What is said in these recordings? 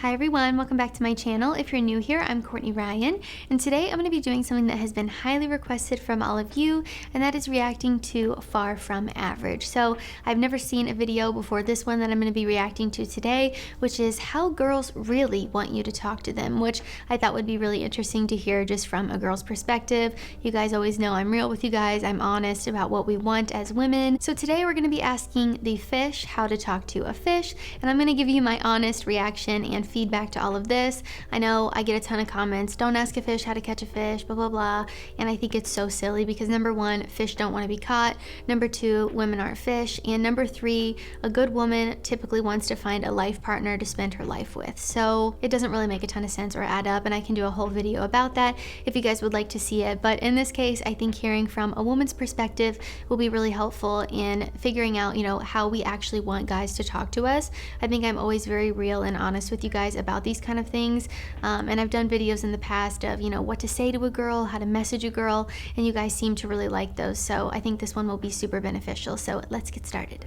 Hi everyone, welcome back to my channel. If you're new here, I'm Courtney Ryan, and today I'm going to be doing something that has been highly requested from all of you, and that is reacting to Far From Average. So I've never seen a video before this one that I'm going to be reacting to today, which is how girls really want you to talk to them, which I thought would be really interesting to hear just from a girl's perspective. You guys always know I'm real with you guys. I'm honest about what we want as women. So today we're going to be asking the fish how to talk to a fish, and I'm going to give you my honest reaction and feedback to all of this. I know I get a ton of comments, don't ask a fish how to catch a fish, blah blah blah, and I think it's so silly because number one, fish don't want to be caught, number two, women aren't fish, and number three, a good woman typically wants to find a life partner to spend her life with. So it doesn't really make a ton of sense or add up, and I can do a whole video about that if you guys would like to see it. But in this case, I think hearing from a woman's perspective will be really helpful in figuring out, how we actually want guys to talk to us. I think I'm always very real and honest with you guys about these kind of things, and I've done videos in the past of what to say to a girl, how to message a girl, and you guys seem to really like those, so I think this one will be super beneficial. So let's get started.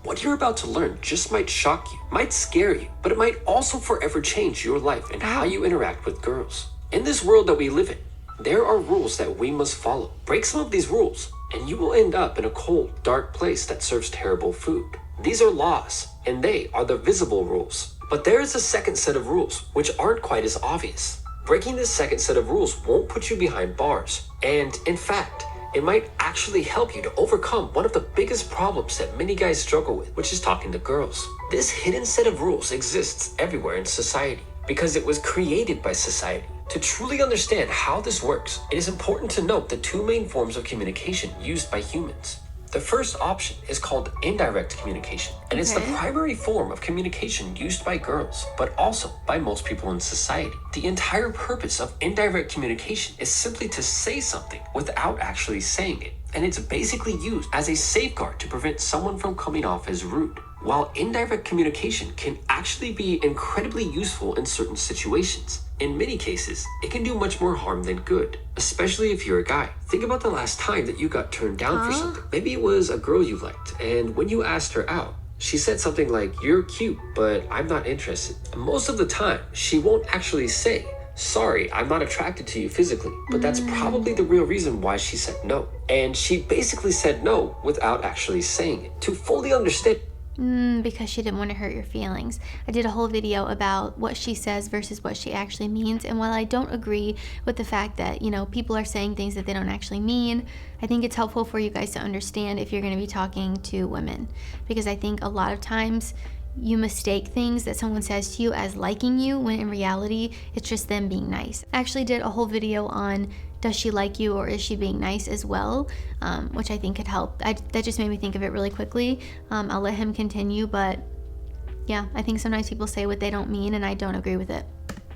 What you're about to learn just might shock you, might scare you, but it might also forever change your life and how you interact with girls. In this world that we live in, there are rules that we must follow. Break some of these rules, and you will end up in a cold, dark place that serves terrible food. These are laws, and they are the visible rules. But there is a second set of rules, which aren't quite as obvious. Breaking this second set of rules won't put you behind bars, and in fact, it might actually help you to overcome one of the biggest problems that many guys struggle with, which is talking to girls. This hidden set of rules exists everywhere in society because it was created by society. To truly understand how this works, it is important to note the two main forms of communication used by humans. The first option is called indirect communication, and it's the primary form of communication used by girls, but also by most people in society. The entire purpose of indirect communication is simply to say something without actually saying it, and it's basically used as a safeguard to prevent someone from coming off as rude. While indirect communication can actually be incredibly useful in certain situations, in many cases, it can do much more harm than good, especially if you're a guy. Think about the last time that you got turned down for something. Maybe it was a girl you liked, and when you asked her out, she said something like, "You're cute, but I'm not interested." Most of the time, she won't actually say, "Sorry, I'm not attracted to you physically," but that's probably the real reason why she said no. And she basically said no without actually saying it. To fully understand, because she didn't want to hurt your feelings. I did a whole video about what she says versus what she actually means, and while I don't agree with the fact that people are saying things that they don't actually mean, I think it's helpful for you guys to understand if you're going to be talking to women, because I think a lot of times you mistake things that someone says to you as liking you, when in reality it's just them being nice. I actually did a whole video on does she like you or is she being nice as well, which I think could help. That just made me think of it really quickly. I'll let him continue, but yeah, I think sometimes people say what they don't mean, and I don't agree with it.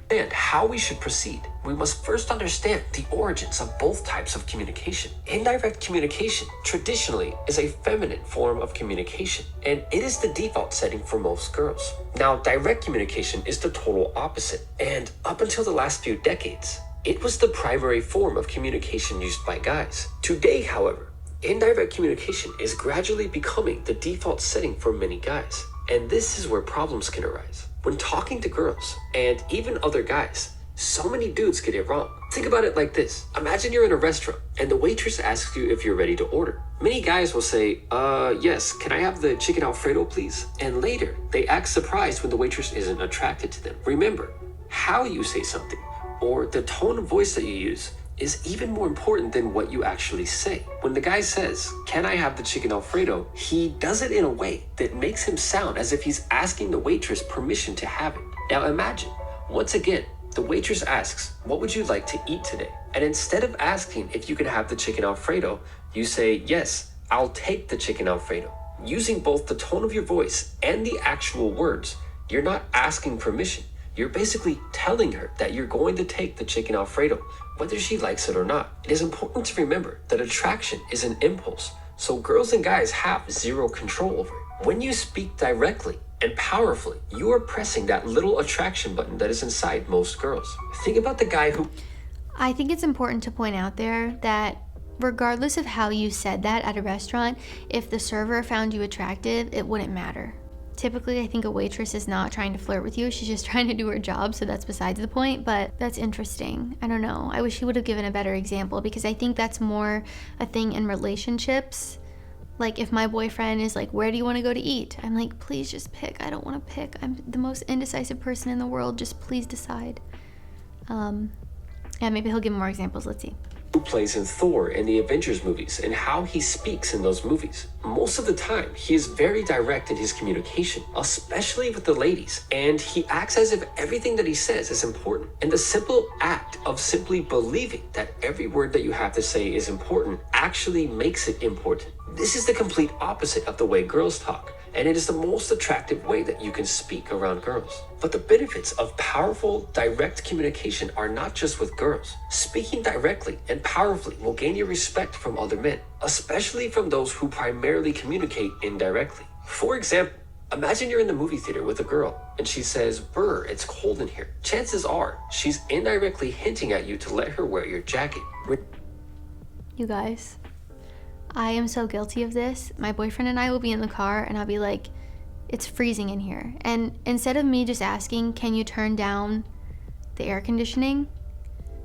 And how we should proceed, we must first understand the origins of both types of communication. Indirect communication traditionally is a feminine form of communication, and it is the default setting for most girls. Now, direct communication is the total opposite, and up until the last few decades, it was the primary form of communication used by guys. Today, however, indirect communication is gradually becoming the default setting for many guys, and this is where problems can arise. When talking to girls, and even other guys, so many dudes get it wrong. Think about it like this. Imagine you're in a restaurant, and the waitress asks you if you're ready to order. Many guys will say, yes, can I have the chicken Alfredo, please? And later, they act surprised when the waitress isn't attracted to them. Remember, how you say something, or the tone of voice that you use, is even more important than what you actually say. When the guy says, "Can I have the chicken Alfredo?" he does it in a way that makes him sound as if he's asking the waitress permission to have it. Now imagine, once again, the waitress asks, "What would you like to eat today?" And instead of asking if you can have the chicken Alfredo, you say, "Yes, I'll take the chicken Alfredo." Using both the tone of your voice and the actual words, you're not asking permission. You're basically telling her that you're going to take the chicken Alfredo, whether she likes it or not. It is important to remember that attraction is an impulse, so girls and guys have zero control over it. When you speak directly and powerfully, you are pressing that little attraction button that is inside most girls. Think about the guy who... I think it's important to point out there that regardless of how you said that at a restaurant, if the server found you attractive, it wouldn't matter. Typically, I think a waitress is not trying to flirt with you. She's just trying to do her job, so that's besides the point, but that's interesting. I don't know. I wish he would have given a better example, because I think that's more a thing in relationships. Like, if my boyfriend is like, where do you want to go to eat? I'm like, please just pick. I don't want to pick. I'm the most indecisive person in the world. Just please decide. Yeah, maybe he'll give more examples. Let's see. Who plays in Thor and the Avengers movies and how he speaks in those movies. Most of the time, he is very direct in his communication, especially with the ladies, and he acts as if everything that he says is important. And the simple act of simply believing that every word that you have to say is important actually makes it important. This is the complete opposite of the way girls talk, and it is the most attractive way that you can speak around girls. But the benefits of powerful, direct communication are not just with girls. Speaking directly and powerfully will gain you respect from other men, especially from those who primarily communicate indirectly. For example, imagine you're in the movie theater with a girl and she says, "Brr, it's cold in here." Chances are she's indirectly hinting at you to let her wear your jacket. You guys, I am so guilty of this. My boyfriend and I will be in the car and I'll be like, it's freezing in here. And instead of me just asking, can you turn down the air conditioning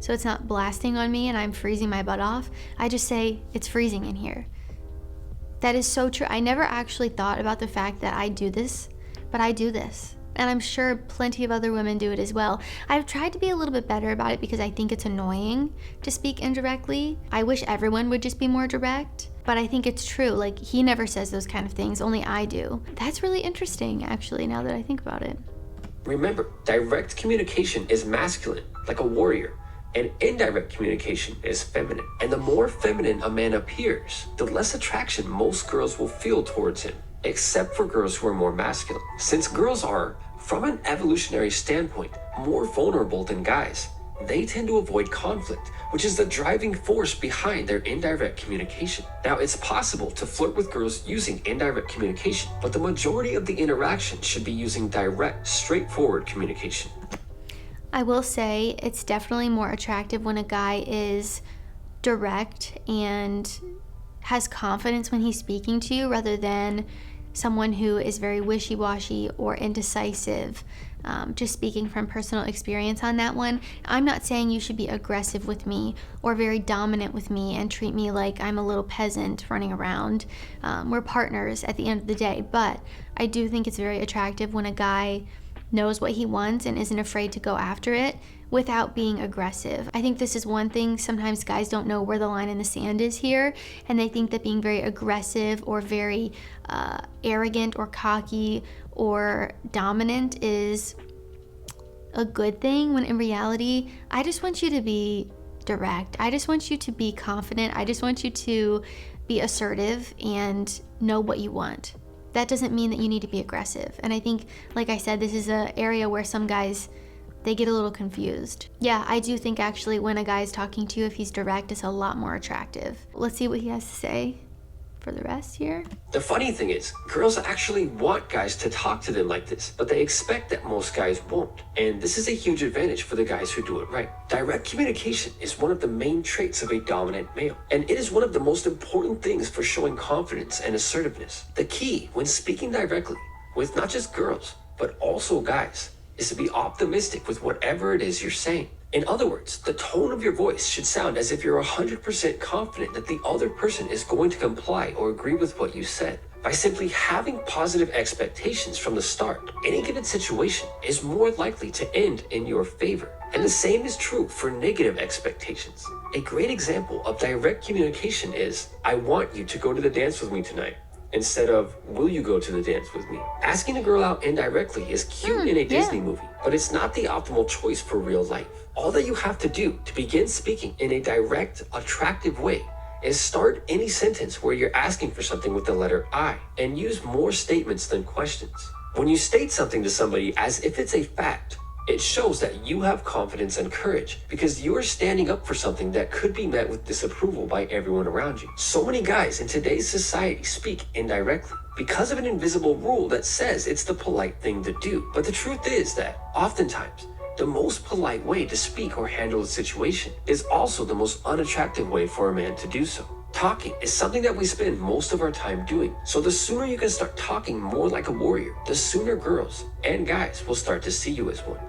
so it's not blasting on me and I'm freezing my butt off, I just say, it's freezing in here. That is so true. I never actually thought about the fact that I do this, but I do this. And I'm sure plenty of other women do it as well. I've tried to be a little bit better about it because I think it's annoying to speak indirectly. I wish everyone would just be more direct, but I think it's true. Like, he never says those kind of things, only I do. That's really interesting, actually, now that I think about it. Remember, direct communication is masculine, like a warrior, and indirect communication is feminine. And the more feminine a man appears, the less attraction most girls will feel towards him, except for girls who are more masculine. Since girls are, from an evolutionary standpoint, more vulnerable than guys, they tend to avoid conflict, which is the driving force behind their indirect communication. Now, it's possible to flirt with girls using indirect communication, but the majority of the interaction should be using direct, straightforward communication. I will say it's definitely more attractive when a guy is direct and has confidence when he's speaking to you, rather than someone who is very wishy-washy or indecisive. Just speaking from personal experience on that one, I'm not saying you should be aggressive with me or very dominant with me and treat me like I'm a little peasant running around. We're partners at the end of the day, but I do think it's very attractive when a guy knows what he wants and isn't afraid to go after it without being aggressive. I think this is one thing sometimes guys don't know where the line in the sand is here, and they think that being very aggressive or very arrogant or cocky or dominant is a good thing, when in reality, I just want you to be direct. I just want you to be confident. I just want you to be assertive and know what you want. That doesn't mean that you need to be aggressive. And I think, like I said, this is an area where some guys, they get a little confused. Yeah, I do think actually when a guy is talking to you, if he's direct, it's a lot more attractive. Let's see what he has to say for the rest here. The funny thing is, girls actually want guys to talk to them like this, but they expect that most guys won't. And this is a huge advantage for the guys who do it right. Direct communication is one of the main traits of a dominant male, and it is one of the most important things for showing confidence and assertiveness. The key when speaking directly with not just girls, but also guys, is to be optimistic with whatever it is you're saying. In other words, the tone of your voice should sound as if you're 100% confident that the other person is going to comply or agree with what you said. By simply having positive expectations from the start, any given situation is more likely to end in your favor. And the same is true for negative expectations. A great example of direct communication is, "I want you to go to the dance with me tonight," instead of, "Will you go to the dance with me?" Asking a girl out indirectly is cute in a Disney movie, but it's not the optimal choice for real life. All that you have to do to begin speaking in a direct, attractive way is start any sentence where you're asking for something with the letter I, and use more statements than questions. When you state something to somebody as if it's a fact, it shows that you have confidence and courage because you're standing up for something that could be met with disapproval by everyone around you. So many guys in today's society speak indirectly because of an invisible rule that says it's the polite thing to do. But the truth is that oftentimes, the most polite way to speak or handle a situation is also the most unattractive way for a man to do so. Talking is something that we spend most of our time doing. So the sooner you can start talking more like a warrior, the sooner girls and guys will start to see you as one.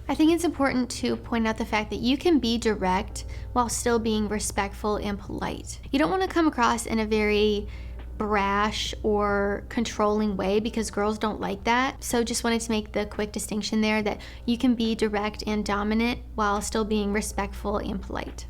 I think it's important to point out the fact that you can be direct while still being respectful and polite. You don't want to come across in a very brash or controlling way because girls don't like that. So just wanted to make the quick distinction there that you can be direct and dominant while still being respectful and polite.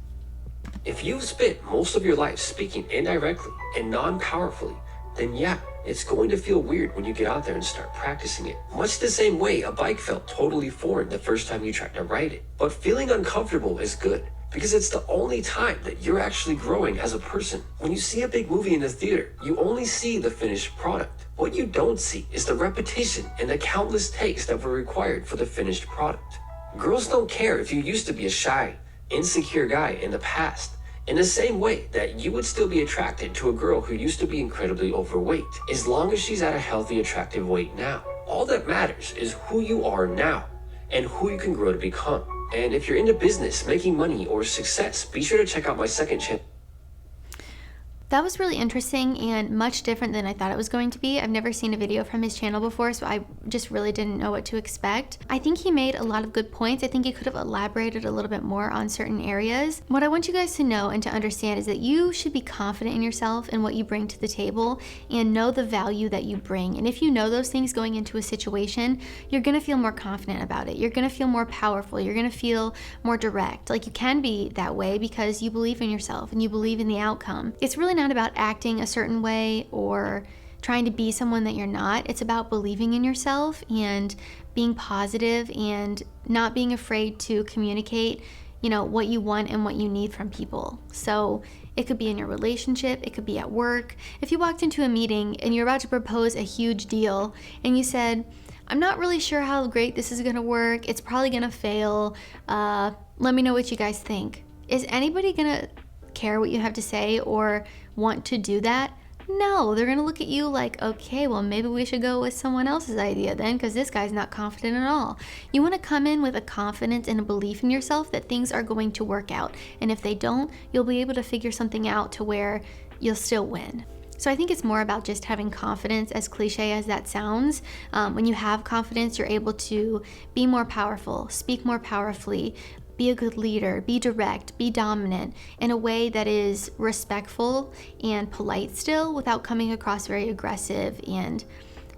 If you've spent most of your life speaking indirectly and non-powerfully, then yeah, it's going to feel weird when you get out there and start practicing it. Much the same way a bike felt totally foreign the first time you tried to ride it. But feeling uncomfortable is good, because it's the only time that you're actually growing as a person. When you see a big movie in the theater, you only see the finished product. What you don't see is the repetition and the countless takes that were required for the finished product. Girls don't care if you used to be a shy, insecure guy in the past. In the same way that you would still be attracted to a girl who used to be incredibly overweight, as long as she's at a healthy, attractive weight now. All that matters is who you are now and who you can grow to become. And if you're into business, making money, or success, be sure to check out my second channel. That was really interesting and much different than I thought it was going to be. I've never seen a video from his channel before, so I just really didn't know what to expect. I think he made a lot of good points. I think he could have elaborated a little bit more on certain areas. What I want you guys to know and to understand is that you should be confident in yourself and what you bring to the table and know the value that you bring. And if you know those things going into a situation, you're gonna feel more confident about it. You're gonna feel more powerful. You're gonna feel more direct. Like, you can be that way because you believe in yourself and you believe in the outcome. It's really not about acting a certain way or trying to be someone that you're not. It's about believing in yourself and being positive and not being afraid to communicate, what you want and what you need from people. So it could be in your relationship, it could be at work. If you walked into a meeting and you're about to propose a huge deal and you said, I'm not really sure how great this is gonna work, it's probably gonna fail, let me know what you guys think. Is anybody gonna care what you have to say or want to do that? No, they're gonna look at you like, okay, well, maybe we should go with someone else's idea then, because this guy's not confident at all. You want to come in with a confidence and a belief in yourself that things are going to work out, and if they don't, you'll be able to figure something out to where you'll still win. So I think it's more about just having confidence, as cliche as that sounds. When you have confidence, you're able to be more powerful, speak more powerfully, be a good leader, be direct, be dominant in a way that is respectful and polite still, without coming across very aggressive and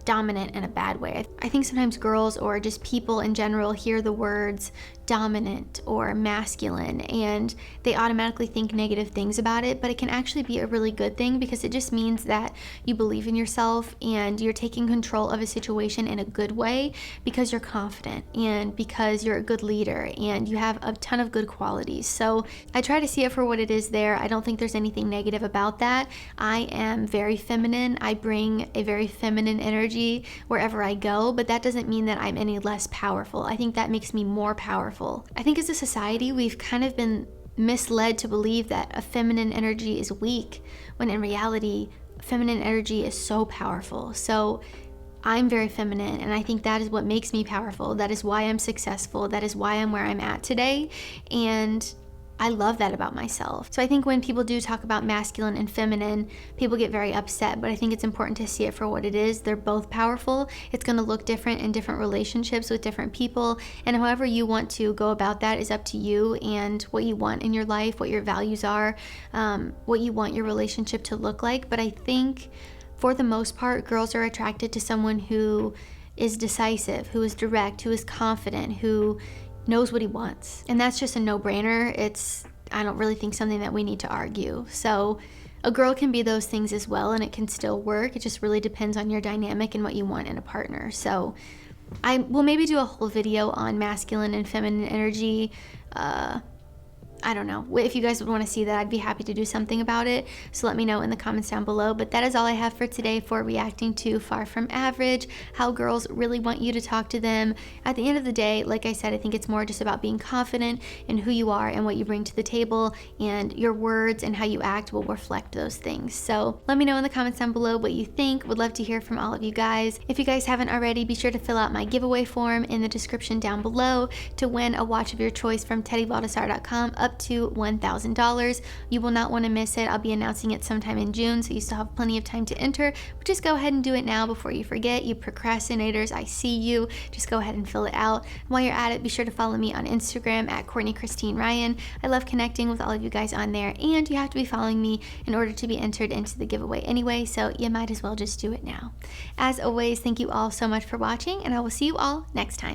dominant in a bad way. I think sometimes girls or just people in general hear the words dominant or masculine and they automatically think negative things about it, but it can actually be a really good thing because it just means that you believe in yourself and you're taking control of a situation in a good way because you're confident and because you're a good leader and you have a ton of good qualities. So I try to see it for what it is there. I don't think there's anything negative about that. I am very feminine. I bring a very feminine energy wherever I go, but that doesn't mean that I'm any less powerful. I think that makes me more powerful. I think as a society, we've kind of been misled to believe that a feminine energy is weak, when in reality, feminine energy is so powerful. So I'm very feminine, and I think that is what makes me powerful. That is why I'm successful. That is why I'm where I'm at today. And I love that about myself. So I think when people do talk about masculine and feminine, people get very upset, but I think it's important to see it for what it is. They're both powerful. It's going to look different in different relationships with different people, and however you want to go about that is up to you and what you want in your life, what your values are, what you want your relationship to look like. But I think for the most part, girls are attracted to someone who is decisive, who is direct, who is confident, who knows what he wants. And that's just a no-brainer. I don't really think something that we need to argue. So a girl can be those things as well, and it can still work. It just really depends on your dynamic and what you want in a partner. So I will maybe do a whole video on masculine and feminine energy. I don't know. If you guys would want to see that, I'd be happy to do something about it. So let me know in the comments down below. But that is all I have for today for reacting to Far From Average, how girls really want you to talk to them. At the end of the day, like I said, I think it's more just about being confident in who you are and what you bring to the table, and your words and how you act will reflect those things. So let me know in the comments down below what you think. Would love to hear from all of you guys. If you guys haven't already, be sure to fill out my giveaway form in the description down below to win a watch of your choice from teddybaldessar.com up up to $1,000. You will not want to miss it. I'll be announcing it sometime in June, so you still have plenty of time to enter, but just go ahead and do it now before you forget. You procrastinators, I see you. Just go ahead and fill it out. And while you're at it, be sure to follow me on Instagram at Courtney Christine Ryan. I love connecting with all of you guys on there, and you have to be following me in order to be entered into the giveaway anyway, so you might as well just do it now. As always, thank you all so much for watching, and I will see you all next time.